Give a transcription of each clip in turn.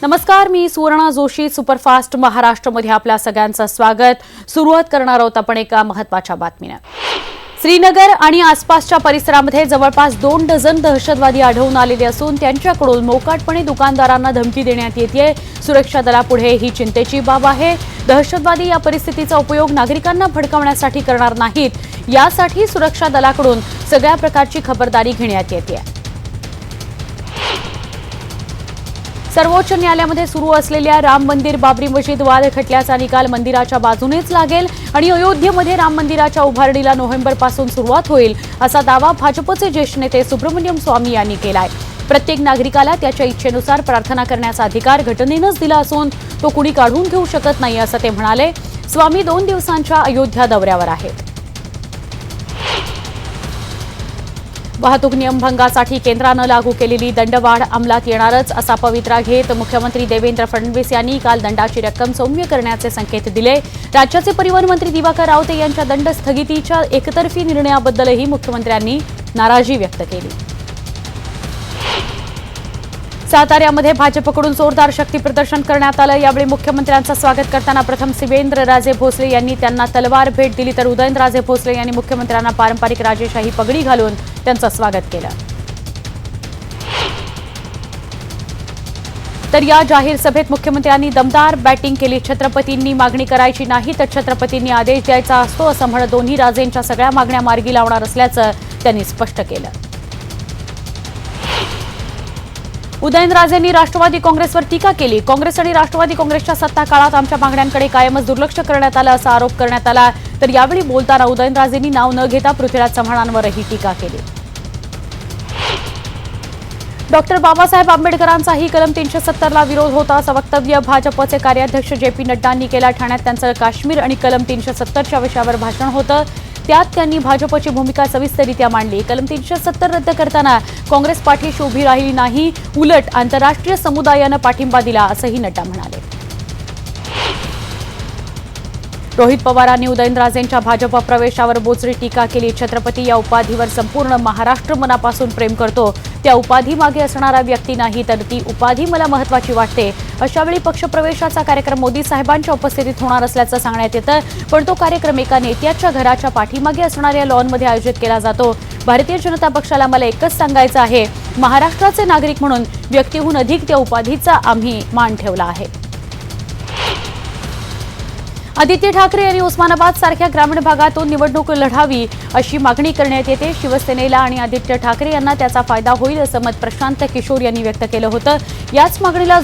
नमस्कार, मी सुवर्णा जोशी. सुपरफास्ट महाराष्ट्रमध्ये आपल्या सगळ्यांचं स्वागत. सुरुवात करणार आहोत आपण एका महत्त्वाच्या बातमीने. श्रीनगर आणि आसपासच्या परिसरामध्ये जवळपास 2 डझन दहशतवादी आढळून आलेले असून त्यांच्याकडून मोकाटपणे दुकानदारांना धमकी देण्यात येते. सुरक्षा दलापुढे ही चिंतेची बाब आहे. दहशतवादी या परिस्थितीचा उपयोग नागरिकांना भडकवण्यासाठी करणार नाहीत, यासाठी सुरक्षा दलाकडून सगळ्या प्रकारची खबरदारी घेण्यात येते. सर्वोच्च न्यायालयामध्ये सुरू असलेल्या राम मंदिर बाबरी मशीद वाद खटल्याचा निकाल मंदिराच्या बाजूनेच लागेल आणि अयोध्येमध्ये राम मंदिराच्या उभारणीला नोव्हेंबरपासून सुरुवात होईल, असा दावा भाजपचे ज्येष्ठ नेते सुब्रमण्यम स्वामी यांनी केलाय. प्रत्येक नागरिकाला त्याच्या इच्छेनुसार प्रार्थना करण्याचा अधिकार घटनेनंच दिला असून तो कुणी काढून घेऊ शकत नाही, असं ते म्हणाले. स्वामी 2 दिवसांच्या अयोध्या दौऱ्यावर आहेत. वाहतूक नियमभंगासाठी केंद्रानं लागू केलेली दंडवाढ अंमलात येणारच, असा पवित्रा घेत मुख्यमंत्री देवेंद्र फडणवीस यांनी काल दंडाची रक्कम सौम्य करण्याचे संकेत दिले. राज्याचे परिवहन मंत्री दिवाकर रावते यांच्या दंड स्थगितीच्या एकतर्फी निर्णयाबद्दलही मुख्यमंत्र्यांनी नाराजी व्यक्त केली. साताऱ्यामध्ये भाजपकडून जोरदार शक्ती प्रदर्शन करण्यात आलं. यावेळी मुख्यमंत्र्यांचं स्वागत करताना प्रथम शिवेंद्रराजे भोसले यांनी त्यांना तलवार भेट दिली, तर उदयनराजे भोसले यांनी मुख्यमंत्र्यांना पारंपरिक राजेशाही पगडी घालून त्यांचं स्वागत केलं. तर या जाहीर सभेत मुख्यमंत्र्यांनी दमदार बॅटिंग केली. छत्रपतींनी मागणी करायची नाही तर छत्रपतींनी आदेश द्यायचा असतो, असं म्हणत दोन्ही राजेंच्या सगळ्या मागण्या मार्गी लावणार असल्याचं त्यांनी स्पष्ट केलं. उदयनराजेंनी राष्ट्रवादी काँग्रेसवर टीका केली. काँग्रेस आणि राष्ट्रवादी काँग्रेसच्या सत्ता काळात आमच्या मागण्यांकडे कायमच दुर्लक्ष करण्यात आलं, असा आरोप करण्यात आला. तर यावेळी बोलताना उदयनराजेंनी नाव न घेता पृथ्वीराज चव्हाणांवरही टीका केली. डॉक्टर बाबासाहेब आंबेडकरांचाही कलम 370ला विरोध होता, असं वक्तव्य भाजपचे कार्याध्यक्ष जे.पी. नड्डांनी केलं. ठाण्यात त्यांचं काश्मीर आणि कलम 370च्या विषयावर भाषण होतं. त्यात त्यांनी भाजपची भूमिका सविस्तररित्या मांडली. कलम 370 रद्द करताना काँग्रेस पाठीशी उभी राहिली नाही, उलट आंतरराष्ट्रीय समुदायानं पाठिंबा दिला, असंही नड्डा म्हणाले. रोहित पवारांनी उदयनराजेंच्या भाजप प्रवेशावर बोचरी टीका केली. छत्रपती या उपाधीवर संपूर्ण महाराष्ट्र मनापासून प्रेम करतो. त्या उपाधीमागे असणारा व्यक्ती नाही, तर ती उपाधी मला महत्त्वाची वाटते. अशावेळी पक्षप्रवेशाचा कार्यक्रम मोदी साहेबांच्या उपस्थितीत होणार असल्याचं सांगण्यात येतं, पण तो कार्यक्रम एका नेत्याच्या घराच्या पाठीमागे असणाऱ्या लॉनमध्ये आयोजित केला जातो. भारतीय जनता पक्षाला मला एकच सांगायचं आहे, महाराष्ट्राचे नागरिक म्हणून व्यक्तीहून अधिक त्या उपाधीचा आम्ही मान ठेवला आहे. आदित्य ठाकरे यांनी उस्मानाबाद सारख्या ग्रामीण भागातून निवडणूक लढावी, अशी मागणी करण्यात येते. शिवसेनेला आणि आदित्य ठाकरे यांना त्याचा फायदा होईल, असं मत प्रशांत किशोर यांनी व्यक्त केलं होतं. याच मागणीला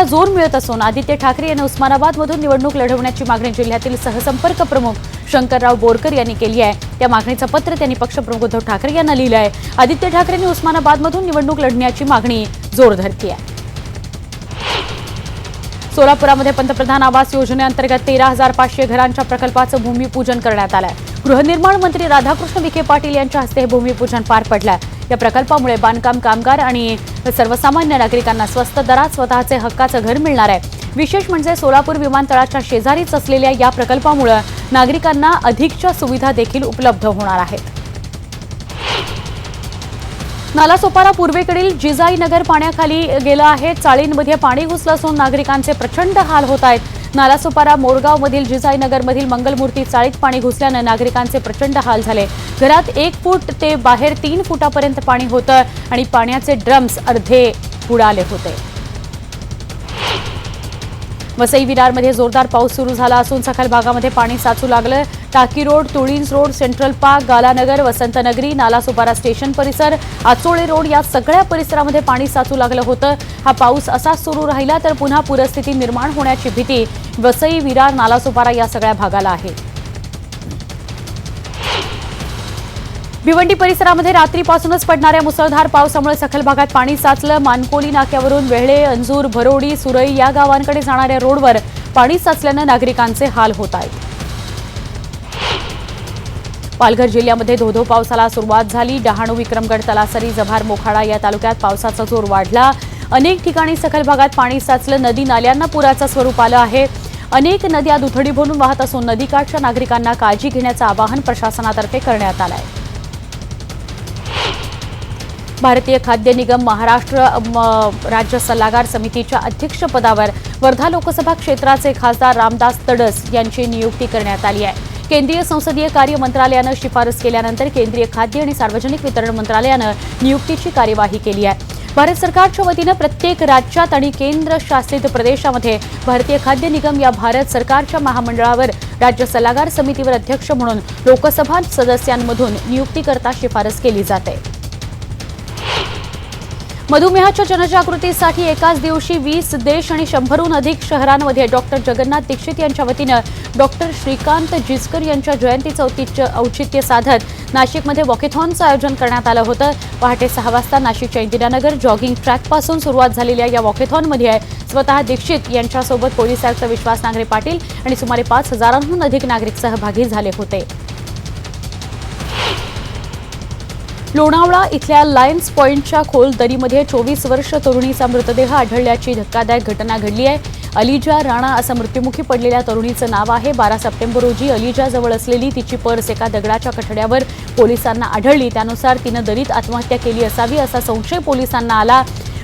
जोर मिळत असून आदित्य ठाकरे यांनी उस्मानाबादमधून निवडणूक लढवण्याची मागणी जिल्ह्यातील सहसंपर्क प्रमुख शंकरराव बोरकर यांनी केली आहे. त्या मागणीचं पत्र त्यांनी पक्षप्रमुख उद्धव ठाकरे यांना लिहिलं आहे. आदित्य ठाकरेंनी उस्मानाबादमधून निवडणूक लढण्याची मागणी जोर धरली आहे. सोलापुरामध्ये पंतप्रधान आवास योजनेअंतर्गत 13,500 घरांच्या प्रकल्पाचं भूमिपूजन करण्यात आलं. गृहनिर्माण मंत्री राधाकृष्ण विखे पाटील यांच्या हस्ते हे भूमिपूजन पार पडलं. या प्रकल्पामुळे बांधकाम कामगार आणि सर्वसामान्य नागरिकांना स्वस्त दरात स्वतःचे हक्काचं घर मिळणार आहे. विशेष म्हणजे सोलापूर विमानतळाच्या शेजारीच असलेल्या या प्रकल्पामुळे नागरिकांना अधिकच्या सुविधा देखील उपलब्ध होणार आहेत. नालासोपारा पूर्वेकडील जिजाई नगर पाण्याखाली गेलं आहे. चाळींमध्ये पाणी घुसलं असून नागरिकांचे प्रचंड हाल होत आहेत. नालासोपारा मोरगावमधील जिजाई नगरमधील मंगलमूर्ती चाळीत पाणी घुसल्यानं नागरिकांचे प्रचंड हाल झाले. घरात 1 फूट ते बाहेर 3 फुटापर्यंत पाणी होतं आणि पाण्याचे ड्रम्स अर्धे बुडाले होते. वसई विरारमध्ये जोरदार पाऊस सुरू झाला असून सखल भागामध्ये पाणी साचू लागलं. Taki road, Tulinj road, Central Park, Galanagar, Vasantnagari, Nalasopara station परिसर, आचोळे रोड या सगळ्या परिसरामध्ये पाणी साचू लागलं होतं. हा पाऊस असाच सुरू राहिला तर पुन्हा पूरस्थिती निर्माण होण्याची भीती वसई, विरार, नालासोपारा या सगळ्या भागाला आहे. भिवंडी परिसरामध्ये रात्रीपासूनच पडणाऱ्या मुसळधार पावसामुळे सखल भागात पाणी साचलं. मानकोली नाक्यावरून वेहळे, अंजूर, भरोडी, सुरई या गावांकडे जाणाऱ्या रोडवर पाणी साचल्यानं नागरिकांचे हाल होत आहेत. पालघर जिल्ह्यामध्ये धोधो पावसाला सुरुवात झाली. डहाणू, विक्रमगड, तलासरी, जव्हार, मोखाडा या तालुक्यात पावसाचा जोर वाढला. अनेक ठिकाणी सखल भागात पाणी साचलं. नदी नाल्यांना पुराचं स्वरूप आलं आहे. अनेक नद्या दुथडी भरून वाहत असून नदीकाठच्या नागरिकांना काळजी घेण्याचं आवाहन प्रशासनातर्फे करण्यात आलं आहे. भारतीय खाद्य निगम महाराष्ट्र राज्य सल्लागार समितीच्या अध्यक्षपदावर वर्धा लोकसभा क्षेत्राचे खासदार रामदास तडस यांची नियुक्ती करण्यात आली आहे. केंद्रीय संसदीय कार्य मंत्रालयानं शिफारस केल्यानंतर केंद्रीय खाद्य आणि सार्वजनिक वितरण मंत्रालयानं नियुक्तीची कार्यवाही केली आहे. भारत सरकारच्या वतीनं प्रत्येक राज्यात आणि केंद्रशासित प्रदेशामध्ये भारतीय खाद्य निगम या भारत सरकारच्या महामंडळावर राज्य सल्लागार समितीवर अध्यक्ष म्हणून लोकसभा सदस्यांमधून नियुक्तीकरता शिफारस केली जाते. मधुमेहाच्या जनजागृतीसाठी एकाच दिवशी 20 देश आणि 100हून अधिक शहरांमध्ये डॉक्टर जगन्नाथ दीक्षित यांच्या वतीनं डॉक्टर श्रीकांत जिचकर यांच्या जयंतीचं औचित्य साधत नाशिकमध्ये वॉकेथॉनचं आयोजन करण्यात आलं होतं. पहाटे 6 वाजता नाशिकच्या इंदिरानगर जॉगिंग ट्रॅकपासून सुरुवात झालेल्या या वॉकेथॉनमध्ये स्वतः दीक्षित यांच्यासोबत पोलीस आयुक्त विश्वास नांगरे पाटील आणि सुमारे 5,000हून अधिक नागरिक सहभागी झाले होते. लोणावळा इथल्या लायन्स पॉइंटच्या खोल दरीमध्ये 24 वर्ष तरुणीचा मृतदेह आढळल्याची धक्कादायक घटना घडली आहे. अलिजा राणा असं मृत्युमुखी पडलेल्या तरुणीचं नाव आहे. 12 सप्टेंबर रोजी अलिजाजवळ असलेली तिची पर्स एका दगडाच्या कठड्यावर पोलिसांना आढळली. त्यानुसार तिनं दरीत आत्महत्या केली असावी असा संशय पोलिसांना आला.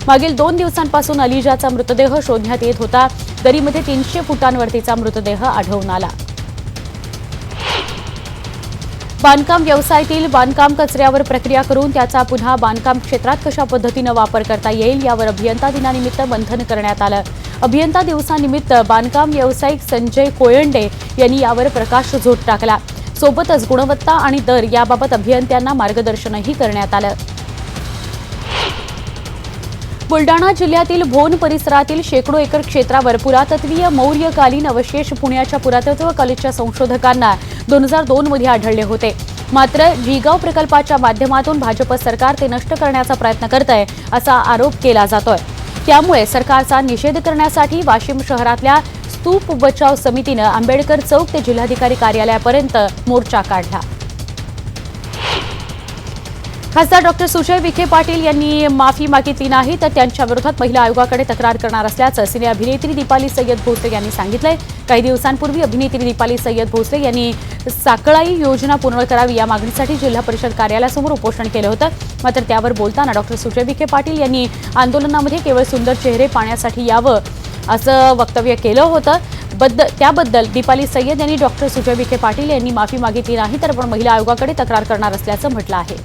मागील 2 दिवसांपासून अलिजाचा मृतदेह शोधण्यात येत होता. दरीमध्ये 300 फुटांवर मृतदेह आढळून आला. बांधकाम व्यवसायातील बांधकाम कचऱ्यावर प्रक्रिया करून त्याचा पुन्हा बांधकाम क्षेत्रात कशा पद्धतीनं वापर करता येईल यावर अभियंता दिनानिमित्त मंथन करण्यात आलं. अभियंता दिवसानिमित्त बांधकाम व्यावसायिक संजय कोयंडे यांनी यावर प्रकाशझोत टाकला. सोबतच गुणवत्ता आणि दर याबाबत अभियंत्यांना मार्गदर्शनही करण्यात आलं. बुलडाणा जिल्ह्यातील भोन परिसरातील शेकडो एकर क्षेत्रावर पुरातत्वीय मौर्यकालीन अवशेष पुण्याच्या पुरातत्व कॉलेजच्या संशोधकांना 2002 मध्ये आढळले होते. मात्र जीगाव प्रकल्पाच्या माध्यमातून भाजप सरकार ते नष्ट करण्याचा प्रयत्न करतंय असा आरोप केला जातोय. त्यामुळे सरकारचा निषेध करण्यासाठी वाशिम शहरातल्या स्तूप बचाव समितीनं आंबेडकर चौक ते जिल्हाधिकारी कार्यालयापर्यंत मोर्चा काढला. खासदार डॉक्टर सुजय विखे पाटील यांनी माफी मागितली नाही तर त्यांच्या विरोधात महिला आयोगाकडे तक्रार करणार असल्याचं सिने अभिनेत्री दीपाली सय्यद भोसले यांनी सांगितलंय. काही दिवसांपूर्वी अभिनेत्री दीपाली सय्यद भोसले यांनी साकळाई योजना पूर्ण करावी या मागणीसाठी जिल्हा परिषद कार्यालयासमोर उपोषण केलं होतं. मात्र त्यावर बोलताना डॉक्टर सुजय विखे पाटील यांनी आंदोलनामध्ये केवळ सुंदर चेहरे पाहण्यासाठी यावं असं वक्तव्य केलं होतं. त्याबद्दल दीपाली सय्यद यांनी डॉक्टर सुजय विखे पाटील यांनी माफी मागितली नाही तर आपण महिला आयोगाकडे तक्रार करणार असल्याचं म्हटलं आहे.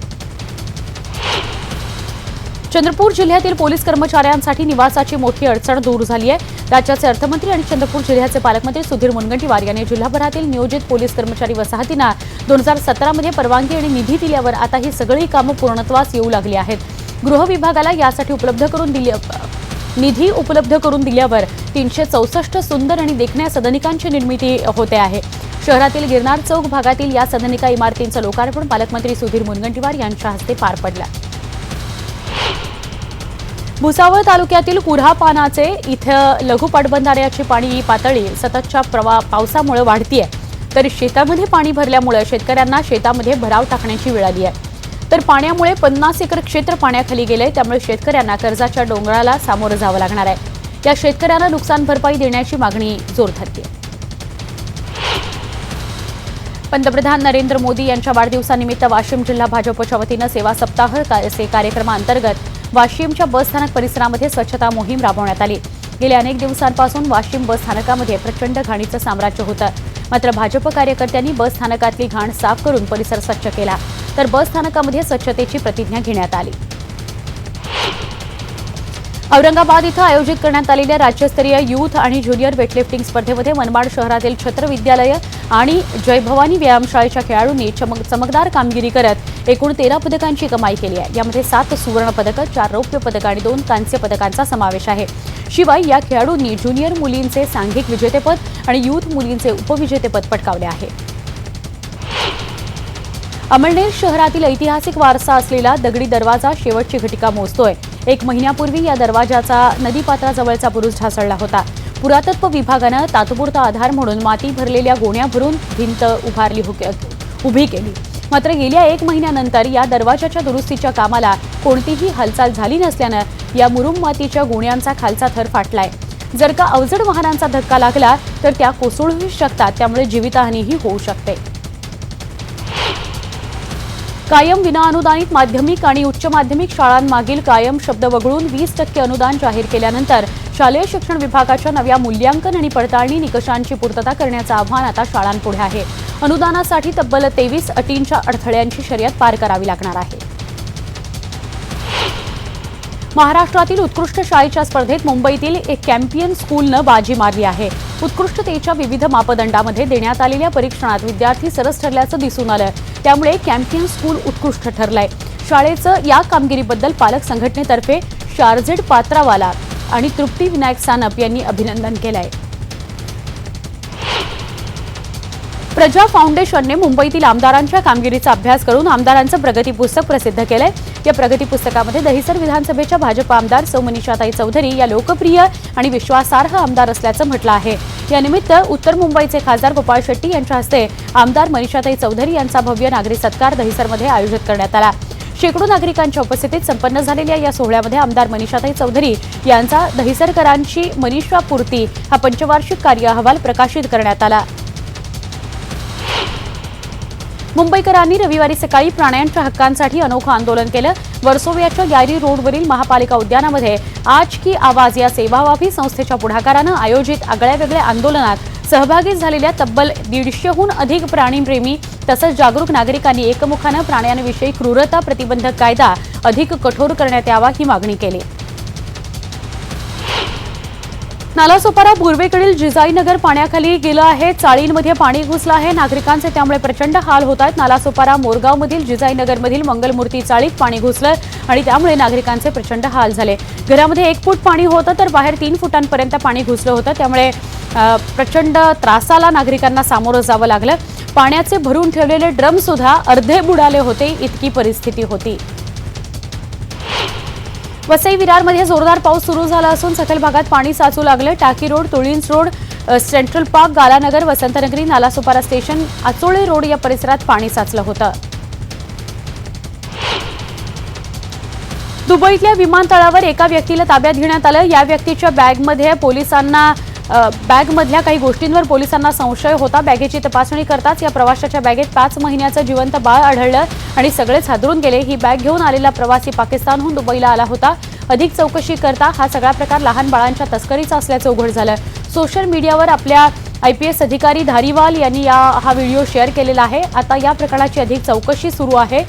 चंद्रपूर जिल्ह्यातील पोलीस कर्मचाऱ्यांसाठी निवासाची मोठी अडचण दूर झाली आहे. राज्याचे अर्थमंत्री आणि चंद्रपूर जिल्ह्याचे पालकमंत्री सुधीर मुनगंटीवार यांनी जिल्हाभरातील नियोजित पोलीस कर्मचारी वसाहतींना 2017 मध्ये परवानगी आणि निधी दिल्यावर आता ही सगळी कामं पूर्णत्वास येऊ लागली आहेत. गृह विभागाला यासाठी निधी उपलब्ध करून दिल्यावर 364 सुंदर आणि देखण्या सदनिकांची निर्मिती होते आहे. शहरातील गिरनार चौक भागातील या सदनिका इमारतींचं लोकार्पण पालकमंत्री सुधीर मुनगंटीवार यांच्या हस्ते पार पडलं. भुसावळ तालुक्यातील कुऱ्हापानाचे इथं लघु पाटबंधाऱ्याची पाणी पातळी सततच्या पावसामुळे वाढतीये. तर शेतामध्ये पाणी भरल्यामुळे शेतकऱ्यांना शेतामध्ये भराव टाकण्याची वेळ आली आहे. तर पाण्यामुळे 50 एकर क्षेत्र पाण्याखाली गेले. त्यामुळे शेतकऱ्यांना कर्जाच्या डोंगराला सामोरं जावं लागणार आहे. या शेतकऱ्यांना नुकसान भरपाई देण्याची मागणी जोर धरते. पंतप्रधान नरेंद्र मोदी यांच्या वाढदिवसानिमित्त वाशिम जिल्हा भाजपच्या वतीनं सेवा सप्ताह कार्यक्रमाअंतर्गत वाशिमच्या बसस्थानक परिसरामध्ये स्वच्छता मोहीम राबवण्यात आली. गेल्या अनेक दिवसांपासून वाशिम बसस्थानकामध्ये प्रचंड घाणीचं साम्राज्य होतं. मात्र भाजप कार्यकर्त्यांनी बसस्थानकातली घाण साफ करून परिसर स्वच्छ केला. तर बसस्थानकामध्ये स्वच्छतेची प्रतिज्ञा घेण्यात आली. औरंगाबाद इथं आयोजित करण्यात आलेल्या राज्यस्तरीय यूथ आणि ज्युनियर वेटलिफ्टिंग स्पर्धेमध्ये मनमाड शहरातील छत्र विद्यालय आणि जय भवानी व्यायामशाळेच्या खेळाडूंनी चमकदार कामगिरी करत एकूण 13 पदकांची कमाई केली आहे. यामध्ये 7 सुवर्ण पदकं, 4 रौप्य पदक आणि 2 कांस्य पदकांचा समावेश आहे. शिवाय या खेळाडूंनी ज्युनियर मुलींचे सांघिक विजेतेपद आणि यूथ मुलींचे उपविजेतेपद पटकावले आहे. अमळनेर शहरातील ऐतिहासिक वारसा असलेला दगडी दरवाजा शेवटची घटिका मोजतोय. 1 महिन्यापूर्वी या दरवाजाचा नदीपात्राजवळचा बुरुज ढासळला होता. पुरातत्व विभागानं तात्पुरता आधार म्हणून माती भरलेल्या गोण्या भरून भिंत उभी केली. मात्र गेल्या 1 महिन्यानंतर या दरवाजाच्या दुरुस्तीच्या कामाला कोणतीही हालचाल झाली नसल्यानं या मुरुम मातीच्या गोण्यांचा खालचा थर फाटलाय. जर का अवजड वाहनांचा धक्का लागला तर त्या कोसळूही शकतात. त्यामुळे जीवितहानीही होऊ शकते. कायम विनाअनुदानित माध्यमिक आणि उच्च माध्यमिक शाळांमागील कायम शब्द वगळून 20% अनुदान जाहीर केल्यानंतर शालेय शिक्षण विभागाच्या नव्या मूल्यांकन आणि पडताळणी निकषांची पूर्तता करण्याचं आव्हान आता शाळांपुढे आहे. अनुदानासाठी तब्बल 23 अटींच्या अडथळ्यांची शर्यत पार करावी लागणार आहे. महाराष्ट्रातील उत्कृष्ट शाळेच्या स्पर्धेत मुंबईतील एक कॅम्पियन स्कूलनं बाजी मारली आहे. उत्कृष्टतेच्या विविध मापदंडामध्ये देण्यात आलेल्या परीक्षणात विद्यार्थी सरस ठरल्याचं दिसून आलं. त्यामुळे कॅम्पियन स्कूल उत्कृष्ट ठरलंय. शाळेचं या कामगिरीबद्दल पालक संघटनेतर्फे शारजेड पात्रावाला आणि तृप्ती विनायक सानप यांनी अभिनंदन केलंय. प्रजा फाउंडेशनने मुंबईतील आमदारांच्या कामगिरीचा अभ्यास करून आमदारांचं प्रगती पुस्तक प्रसिद्ध केलंय. या प्रगती पुस्तकामध्ये दहिसर विधानसभेच्या भाजप आमदार सौ मनीषाताई चौधरी या लोकप्रिय आणि विश्वासार्ह आमदार असल्याचं म्हटलं आहे. यानिमित्त उत्तर मुंबईचे खासदार गोपाळ शेट्टी यांच्या हस्ते आमदार मनीषाताई चौधरी यांचा भव्य नागरी सत्कार दहिसरमध्ये आयोजित करण्यात आला. शेकडो नागरिकांच्या उपस्थितीत संपन्न झालेल्या या सोहळ्यामध्ये आमदार मनीषाताई चौधरी यांचा दहिसरकरांची मनीषापूर्ती हा पंचवार्षिक कार्य अहवाल प्रकाशित करण्यात आला. मुंबईकरांनी रविवारी सकाळी प्राण्यांच्या हक्कांसाठी अनोखं आंदोलन केलं. वर्सोव्याच्या गॅरी रोडवरील महापालिका उद्यानामध्ये आज की आवाज या सेवाभावी संस्थेच्या पुढाकारानं आयोजित आगळ्यावेगळ्या आंदोलनात सहभागी झालेल्या तब्बल 150हून अधिक प्राणीप्रेमी तसंच जागरूक नागरिकांनी एकमुखानं प्राण्यांविषयी क्रूरता प्रतिबंधक कायदा अधिक कठोर करण्यात यावा ही मागणी केली. नालासोपारा पूर्वेकडील जिजाईनगर पाण्याखाली गेलं आहे. चाळींमध्ये पाणी घुसलं आहे. नागरिकांचे त्यामुळे प्रचंड हाल होत आहेत. नालासोपारा मोरगावमधील जिजाईनगरमधील मंगलमूर्ती चाळीत पाणी घुसलं आणि त्यामुळे नागरिकांचे प्रचंड हाल झाले. घरामध्ये 1 फूट पाणी होतं तर बाहेर 3 फुटांपर्यंत पाणी घुसलं होतं. त्यामुळे प्रचंड त्रासाला नागरिकांना सामोरं जावं लागलं. पाण्याचे भरून ठेवलेले ड्रम सुद्धा अर्धे बुडाले होते, इतकी परिस्थिती होती. वसई विरारमध्ये जोरदार पाऊस सुरू झाला असून सखल भागात पाणी साचू लागलं. Taki road, Tulinj road, Central Park, Galanagar, Vasantnagari, Nalasopara station, Achole road या परिसरात पाणी साचलं होतं. दुबईतल्या विमानतळावर एका व्यक्तीला ताब्यात घेण्यात आलं. या व्यक्तीच्या बॅगमधल्या काही गोष्टींवर पोलिसांना संशय होता. बॅगेची तपासणी करताच या प्रवाशाच्या बॅगेत 5 महिन्याचं जिवंत बाळ आढळलं आणि सगळेच हादरून गेले. ही बॅग घेऊन आलेला प्रवासी पाकिस्तानहून दुबईला आला होता. अधिक चौकशी करता हा सगळा प्रकार लहान बाळांच्या तस्करीचा असल्याचं उघड झालं. सोशल मीडियावर आपल्या IPS अधिकारी धारीवाल यांनी हा व्हिडिओ शेअर केलेला आहे. आता या प्रकरणाची अधिक चौकशी सुरू आहे.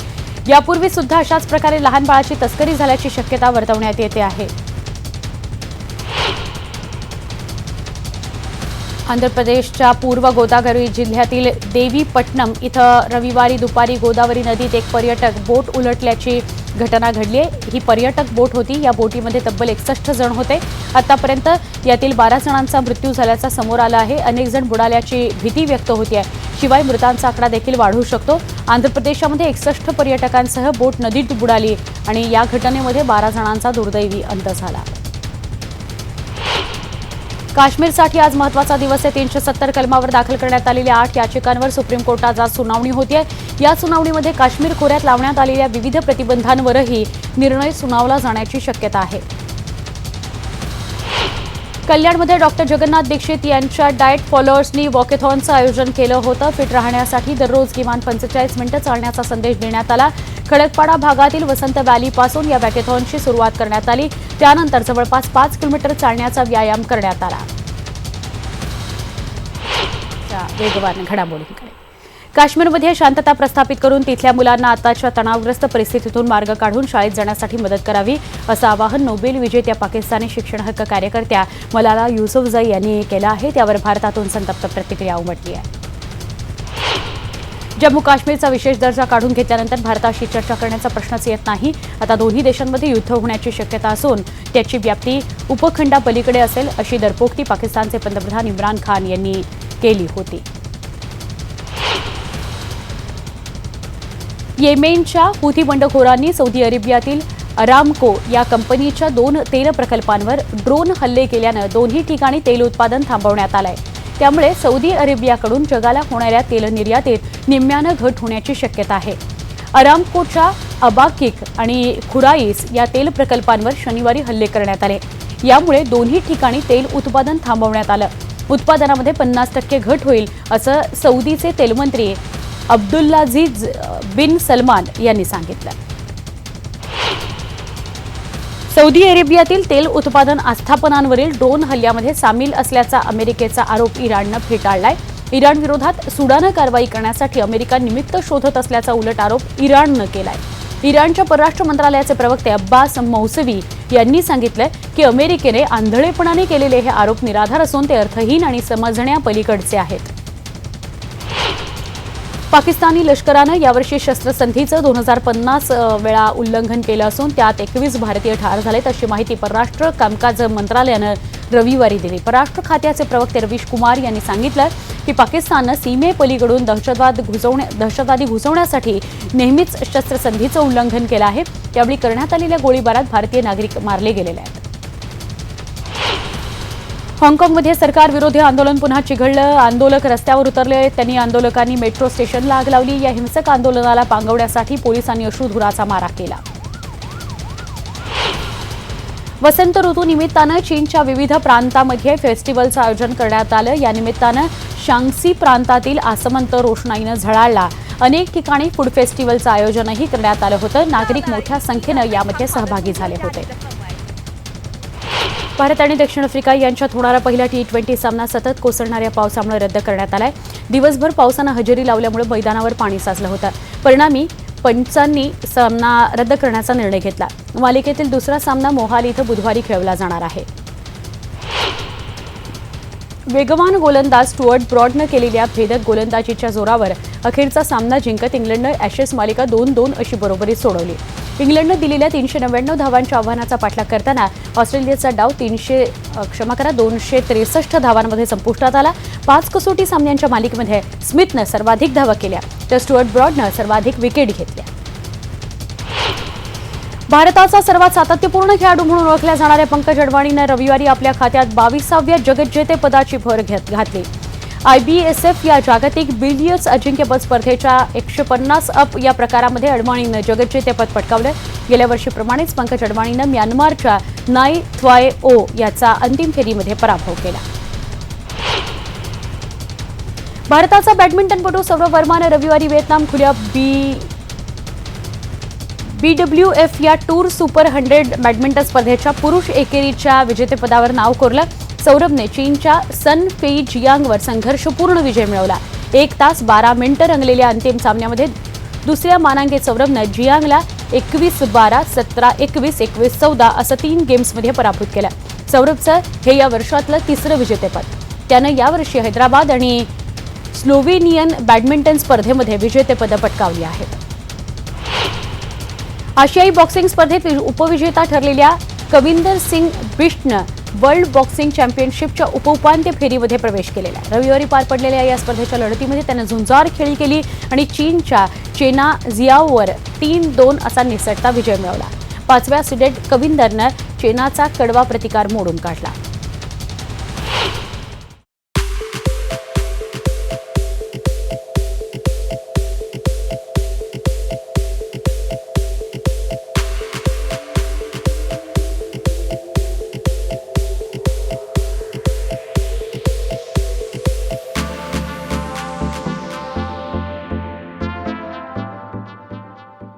यापूर्वी सुद्धा अशाच प्रकारे लहान बाळाची तस्करी झाल्याची शक्यता वर्तवण्यात येते आहे. आंध्र प्रदेशच्या पूर्व गोदावरी जिल्ह्यातील देवीपट्टणम इथं रविवारी दुपारी गोदावरी नदीत एक पर्यटक बोट उलटल्याची घटना घडली आहे. ही पर्यटक बोट होती. या बोटीमध्ये तब्बल 61 जण होते. आतापर्यंत यातील 12 जणांचा मृत्यू झाल्याचा समोर आला आहे. अनेक जण बुडाल्याची भीती व्यक्त होती आहे. शिवाय मृतांचा आकडा देखील वाढू शकतो. आंध्र प्रदेशामध्ये 61 पर्यटकांसह बोट नदीत बुडाली आणि या घटनेमध्ये 12 जणांचा दुर्दैवी अंत झाला. काश्मीरसाठी आज महत्त्वाचा दिवस आहे. 370 कलमावर दाखल करण्यात आलेल्या 8 याचिकांवर सुप्रीम कोर्टात आज सुनावणी होतीये. या सुनावणीमध्ये काश्मीर खोऱ्यात लावण्यात आलेल्या विविध प्रतिबंधांवरही निर्णय सुनावला जाण्याची शक्यता आहे. कल्याणमध्ये डॉक्टर जगन्नाथ दीक्षित यांच्या डाएट फॉलोअर्सनी वॉकेथॉनचं आयोजन केलं होतं. फिट राहण्यासाठी दररोज किमान 45 मिनिटं चालण्याचा संदेश देण्यात आला. खडकपाडा भागातील वसंत व्हॅलीपासून या वॉकेथॉनची सुरुवात करण्यात आली. त्यानंतर जवळपास 5 किलोमीटर चालण्याचा व्यायाम करण्यात आला. वेगवान घडामोडींकडे काश्मीरमध्ये शांतता प्रस्थापित करून तिथल्या मुलांना आताच्या तणावग्रस्त परिस्थितीतून मार्ग काढून शाळेत जाण्यासाठी मदत करावी असं आवाहन नोबेल विजेत्या पाकिस्तानी शिक्षण हक्क कार्यकर्त्या मलाला युसुफझई यांनी केलं आहे. त्यावर भारतातून संतप्त प्रतिक्रिया उमटली आहे. जम्मू काश्मीरचा विशेष दर्जा काढून घेतल्यानंतर भारताशी चर्चा करण्याचा प्रश्नच येत नाही. आता दोन्ही देशांमध्ये युद्ध होण्याची शक्यता असून त्याची व्याप्ती उपखंडापलीकडे असेल अशी दरपोक्ती पाकिस्तानचे पंतप्रधान इम्रान खान यांनी केली होती. येमेनच्या हुथी बंडखोरांनी सौदी अरेबियातील अरामको या कंपनीच्या 2 तेल प्रकल्पांवर ड्रोन हल्ले केल्यानं दोन्ही ठिकाणी तेल उत्पादन थांबवण्यात आलंय. त्यामुळे सौदी अरेबियाकडून जगाला होणाऱ्या तेल निर्यातीत निम्म्यानं घट होण्याची शक्यता आहे. अरामकोच्या अबाकिक आणि खुराईस या तेल प्रकल्पांवर शनिवारी हल्ले करण्यात आले. यामुळे दोन्ही ठिकाणी तेल उत्पादन थांबवण्यात आलं. उत्पादनामध्ये 50% घट होईल असं सौदीचे तेलमंत्री अब्दुल्लाझीज बिन सलमान यांनी सांगितलं. सौदी अरेबियातील तेल उत्पादन आस्थापनांवरील ड्रोन हल्ल्यामध्ये सामील असल्याचा अमेरिकेचा आरोप इराणनं फेटाळलाय. इराण विरोधात सुडानं कारवाई करण्यासाठी अमेरिका निमित्त शोधत असल्याचा उलट आरोप इराणनं केलाय. इराणच्या परराष्ट्र मंत्रालयाचे प्रवक्ते अब्बास मौसवी यांनी सांगितलं की अमेरिकेने आंधळेपणाने केलेले हे आरोप निराधार असून ते अर्थहीन आणि समजण्यापलीकडचे आहेत. पाकिस्तानी लष्करानं यावर्षी शस्त्रसंधीचं 2050 वेळा उल्लंघन केलं असून त्यात 21 भारतीय ठार झालेत, अशी माहिती परराष्ट्र कामकाज मंत्रालयानं रविवारी दिली. परराष्ट्र खात्याचे प्रवक्ते रवीश कुमार यांनी सांगितलं की पाकिस्ताननं सीमेपलीकडून दहशतवादी घुसवण्यासाठी नेहमीच शस्त्रसंधीचं उल्लंघन केलं आहे. त्यावेळी करण्यात आलेल्या गोळीबारात भारतीय नागरिक मारले गेलेले आहेत. हाँगकाँगमध्ये सरकारविरोधी आंदोलन पुन्हा चिघळलं. आंदोलक रस्त्यावर उतरले. त्यांनी आंदोलकांनी मेट्रो स्टेशनला आग लावली. या हिंसक आंदोलनाला पांगवण्यासाठी पोलिसांनी अश्रुधुराचा मारा केला. वसंत ऋतूनिमित्तानं चीनच्या विविध प्रांतांमध्ये फेस्टिव्हलचं आयोजन करण्यात आलं. या निमित्तानं शांग्सी प्रांतातील आसमंत रोषणाईनं झळाळला. अनेक ठिकाणी फूड फेस्टिव्हलचं आयोजनही करण्यात आलं होतं. नागरिक मोठ्या संख्येनं यामध्ये सहभागी झाले होते. भारत आणि दक्षिण आफ्रिका यांच्यात होणारा पहिला T20 सामना सतत कोसळणाऱ्या पावसामुळे रद्द करण्यात आलाय. दिवसभर पावसानं हजेरी लावल्यामुळे मैदानावर पाणी साचलं होतं. परिणामी पंचांनी सामना रद्द करण्याचा निर्णय घेतला. मालिकेतील दुसरा सामना मोहाली इथं बुधवारी खेळवला जाणार आहे. वेगवान गोलंदाज स्टुअर्ट ब्रॉडनं केलेल्या भेदक गोलंदाजीच्या जोरावर अखेरचा सामना जिंकत इंग्लंडनं ॲशेस मालिका 2-2 अशी बरोबरीत सोडवली. इंग्लंडनं दिलेल्या 399 धावांच्या आव्हानाचा पाठलाग करताना ऑस्ट्रेलियाचा डाव 263 धावांमध्ये संपुष्टात आला. 5 कसोटी सामन्यांच्या मालिकेमध्ये स्मिथनं सर्वाधिक धावा केल्या तर स्टुअर्ट ब्रॉडनं सर्वाधिक विकेट घेतल्या. भारताचा सर्वात सातत्यपूर्ण खेळाडू म्हणून ओळखल्या जाणाऱ्या पंकज अडवाणीनं रविवारी आपल्या खात्यात 22व्या जगज्जेतेपदाची भर घातली. IBSF या जागतिक बिलियर्ड्स अजिंक्यपद स्पर्धेच्या 150 अप या प्रकारामध्ये अडवाणीनं जगज्जेतेपद पटकावलं. गेल्या वर्षीप्रमाणेच पंकज अडवाणीनं म्यानमारच्या नाय थ्वाय ओ याचा अंतिम फेरीमध्ये पराभव केला. भारताचा बॅडमिंटनपटू सौरभ वर्मानं रविवारी व्हिएतनाम खुल्या BWF या टूर सुपर 100 बॅडमिंटन स्पर्धेच्या पुरुष एकेरीच्या विजेतेपदावर नाव कोरलं. सौरभने चीनच्या सन फेई जियांगवर संघर्षपूर्ण विजय मिळवला. 1 तास 12 मिनिटं रंगलेल्या अंतिम सामन्यामध्ये दुसऱ्या मानांकित सौरभनं जियांगला 21-12, 17-21, 21-14 असं 3 गेम्समध्ये पराभूत केलं. सौरभचं हे या वर्षातलं तिसरं विजेतेपद. त्यानं यावर्षी हैदराबाद आणि स्लोव्हेनियन बॅडमिंटन स्पर्धेमध्ये विजेतेपदं पटकावली आहेत. आशियाई बॉक्सिंग स्पर्धेत उपविजेता ठरलेल्या कविंदर सिंग बिष्टनं वर्ल्ड बॉक्सिंग चॅम्पियनशिपच्या उपउपांत्य फेरीमध्ये प्रवेश केलेला. रविवारी पार पडलेल्या या स्पर्धेच्या लढतीमध्ये त्यानं झुंजार खेळी केली आणि चीनच्या चेना झियाओवर 3-2 असा निसटता विजय मिळवला. 5व्या सीडेड कविंदरनं चेनाचा कडवा प्रतिकार मोडून काढला.